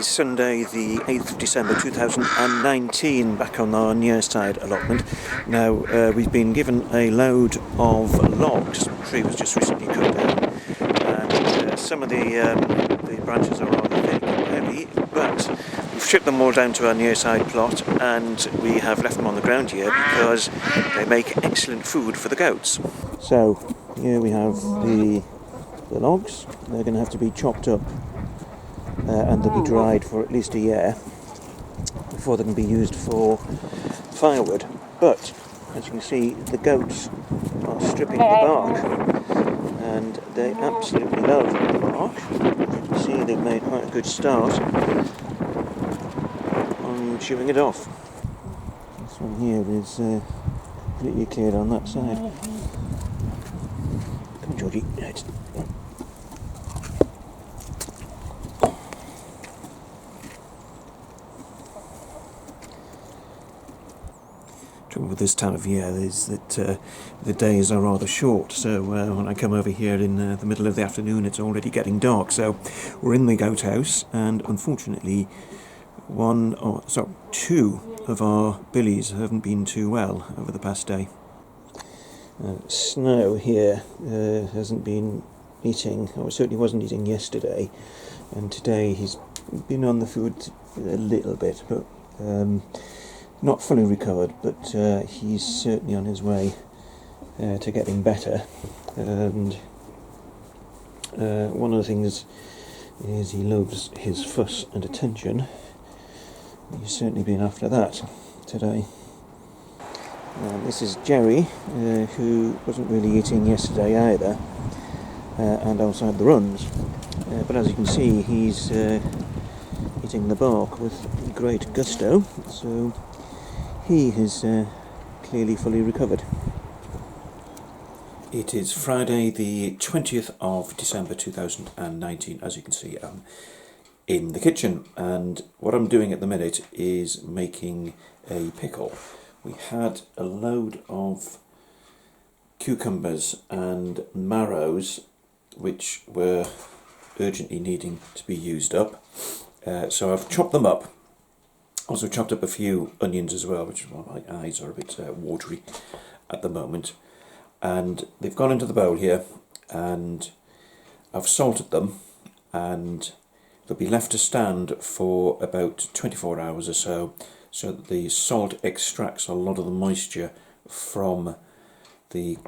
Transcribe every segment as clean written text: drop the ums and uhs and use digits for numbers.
is Sunday the 8th of December 2019, back on our near-side allotment. Now we've been given a load of logs. The tree was just recently cut down, and some of the branches are rather thick and heavy, but we've stripped them all down to our near-side plot, and we have left them on the ground here because they make excellent food for the goats. So here we have the logs. They're going to have to be chopped up and they'll be dried for at least a year before they can be used for firewood. But as you can see, the goats are stripping the bark, and they absolutely love the bark. You can see they've made quite a good start on chewing it off. This one here is completely cleared on that side. Come on, Georgie. Right. Trouble with this time of year is that the days are rather short, so when I come over here in the middle of the afternoon it's already getting dark. So we're in the goat house, and unfortunately two of our billies haven't been too well over the past day. Snow here hasn't been eating, or certainly wasn't eating yesterday, and today he's been on the food a little bit, but not fully recovered, but he's certainly on his way to getting better. And one of the things is he loves his fuss and attention. He's certainly been after that today. This is Jerry, who wasn't really eating yesterday either, and outside the runs. But as you can see, he's eating the bark with great gusto, so he has clearly fully recovered. It is Friday the 20th of December 2019. As you can see, I'm in the kitchen, and what I'm doing at the minute is making a pickle. We had a load of cucumbers and marrows which were urgently needing to be used up, so I've chopped them up. Also chopped up a few onions as well, which is why my eyes are a bit watery at the moment. And they've gone into the bowl here, and I've salted them, and they'll be left to stand for about 24 hours or so that the salt extracts a lot of the moisture from the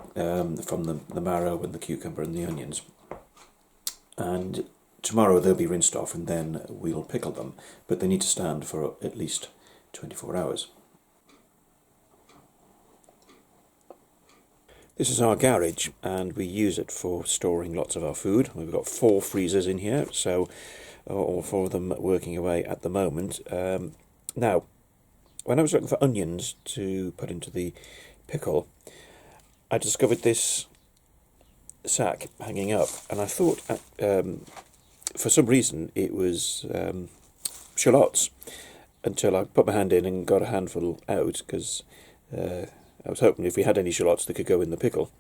marrow and the cucumber and the onions. And tomorrow they'll be rinsed off, and then we'll pickle them, but they need to stand for at least 24 hours. This is our garage, and we use it for storing lots of our food. We've got 4 freezers in here, so all 4 of them working away at the moment. Now, when I was looking for onions to put into the pickle, I discovered this sack hanging up, and I thought for some reason it was shallots, until I put my hand in and got a handful out, because I was hoping if we had any shallots they could go in the pickle,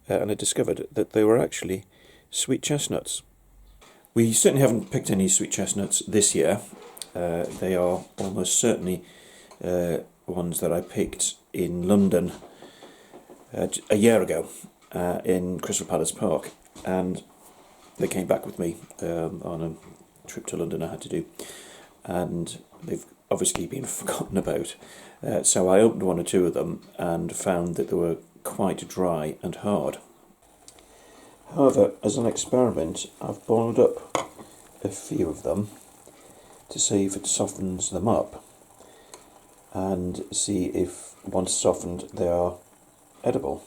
and I discovered that they were actually sweet chestnuts. We certainly haven't picked any sweet chestnuts this year. They are almost certainly ones that I picked in London a year ago in Crystal Palace Park, and they came back with me on a trip to London I had to do, and they've obviously been forgotten about. So I opened 1 or 2 of them and found that they were quite dry and hard. However, as an experiment, I've boiled up a few of them to see if it softens them up, and see if once softened they are edible.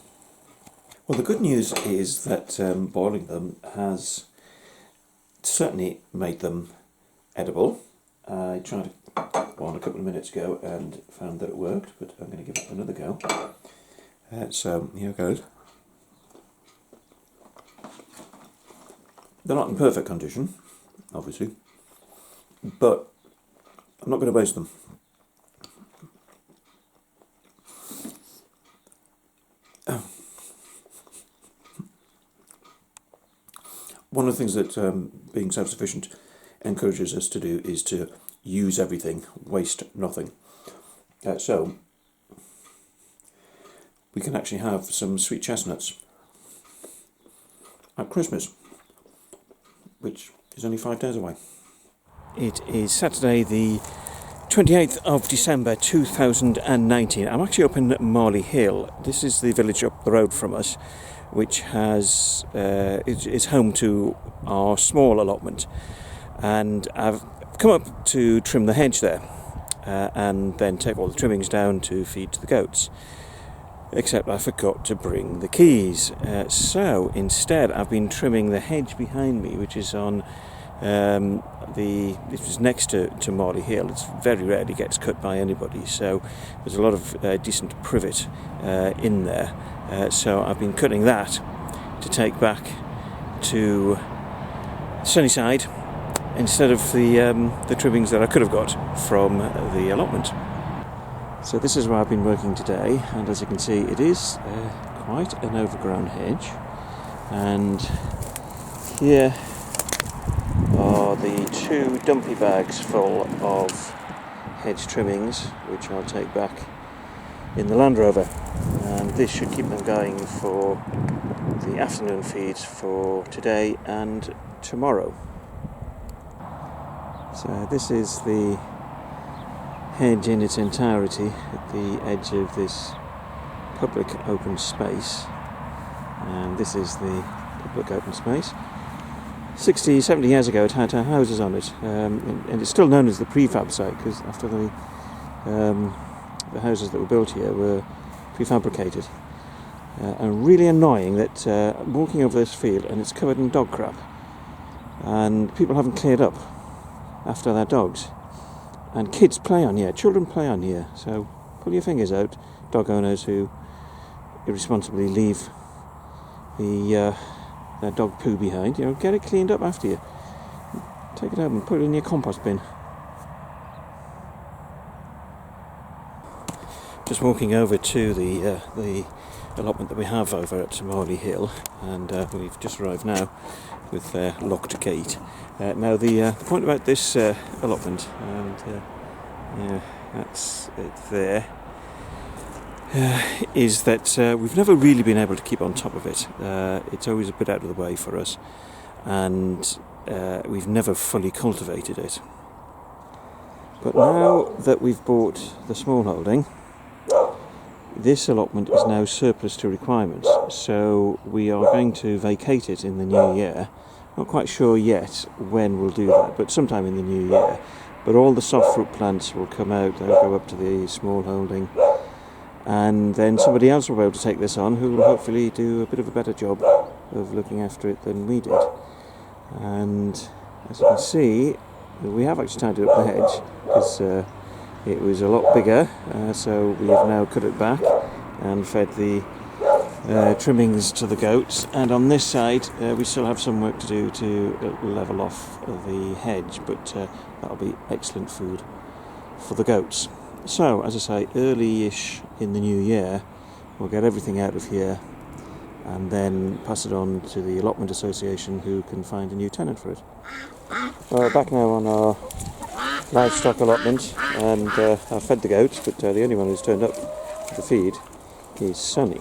Well, the good news is that boiling them has certainly made them edible. I tried one a couple of minutes ago and found that it worked, but I'm going to give it another go. So here goes. They're not in perfect condition, obviously, but I'm not going to waste them. One of the things that being self-sufficient encourages us to do is to use everything, waste nothing. So we can actually have some sweet chestnuts at Christmas, which is only 5 days away. It is Saturday the 28th of December 2019. I'm actually up in Marley Hill. This is the village up the road from us, which has is home to our small allotment, and I've come up to trim the hedge there and then take all the trimmings down to feed to the goats, except I forgot to bring the keys, so instead I've been trimming the hedge behind me, which is on it was next to Marley Hill. It very rarely gets cut by anybody, so there's a lot of decent privet in there. So I've been cutting that to take back to Sunnyside instead of the trimmings that I could have got from the allotment. So this is where I've been working today, and as you can see, it is quite an overgrown hedge. And here are the 2 dumpy bags full of hedge trimmings, which I'll take back in the Land Rover, and this should keep them going for the afternoon feeds for today and tomorrow. So this is the hedge in its entirety at the edge of this public open space, and this is the public open space. 60, 70 years ago it had houses on it, and it's still known as the prefab site because after the houses that were built here were prefabricated. And really annoying that walking over this field and it's covered in dog crap, and people haven't cleared up after their dogs, and kids play on here, children play on here, so pull your fingers out, dog owners who irresponsibly leave their dog poo behind. Get it cleaned up after you, take it home and put it in your compost bin. Just walking over to the allotment that we have over at Marley Hill, and we've just arrived now with their locked gate. Now the point about this allotment, and that's it there, is that we've never really been able to keep on top of it. It's always a bit out of the way for us, and we've never fully cultivated it. But now that we've bought the small holding, this allotment is now surplus to requirements, so we are going to vacate it in the new year. Not quite sure yet when we'll do that, but sometime in the new year. But all the soft fruit plants will come out, they'll go up to the small holding, and then somebody else will be able to take this on, who will hopefully do a bit of a better job of looking after it than we did. And as you can see, we have actually tidied up the hedge, because it was a lot bigger, so we have now cut it back and fed the trimmings to the goats. And on this side we still have some work to do to level off the hedge, but that'll be excellent food for the goats. So, as I say, early-ish in the new year we'll get everything out of here and then pass it on to the Allotment Association, who can find a new tenant for it. We're back now on our livestock allotment, and I've fed the goats, but the only one who's turned up to feed is Sonny.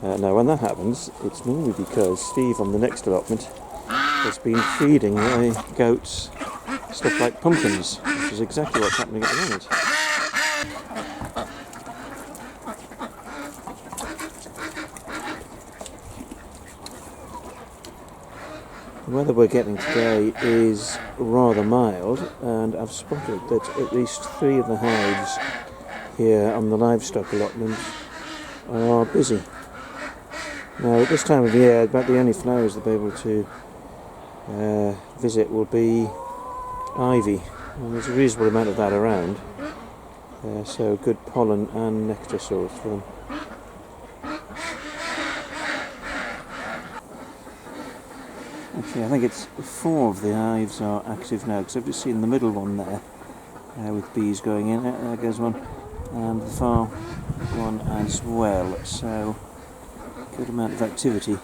Now when that happens, it's normally because Steve on the next allotment has been feeding the goats stuff like pumpkins, which is exactly what's happening at the moment. The weather we're getting today is rather mild, and I've spotted that at least 3 of the hives here on the livestock allotment are busy. Now at this time of year, about the only flowers they'll be able to visit will be ivy, and there's a reasonable amount of that around, so good pollen and nectar source for them. Actually, I think it's 4 of the hives are active now, because I've just seen the middle one there with bees going in. There goes one, and the far one as well, so good amount of activity.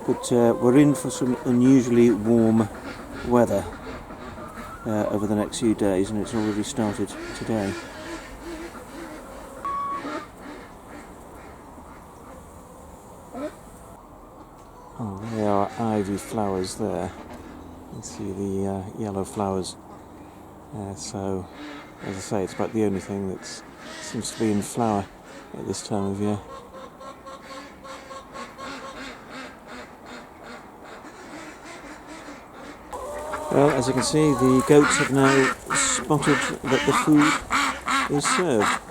But we're in for some unusually warm weather over the next few days, and it's already started today. Oh, they are ivy flowers there. You can see the yellow flowers. So, as I say, it's about the only thing that seems to be in flower at this time of year. Well, as you can see, the goats have now spotted that the food is served.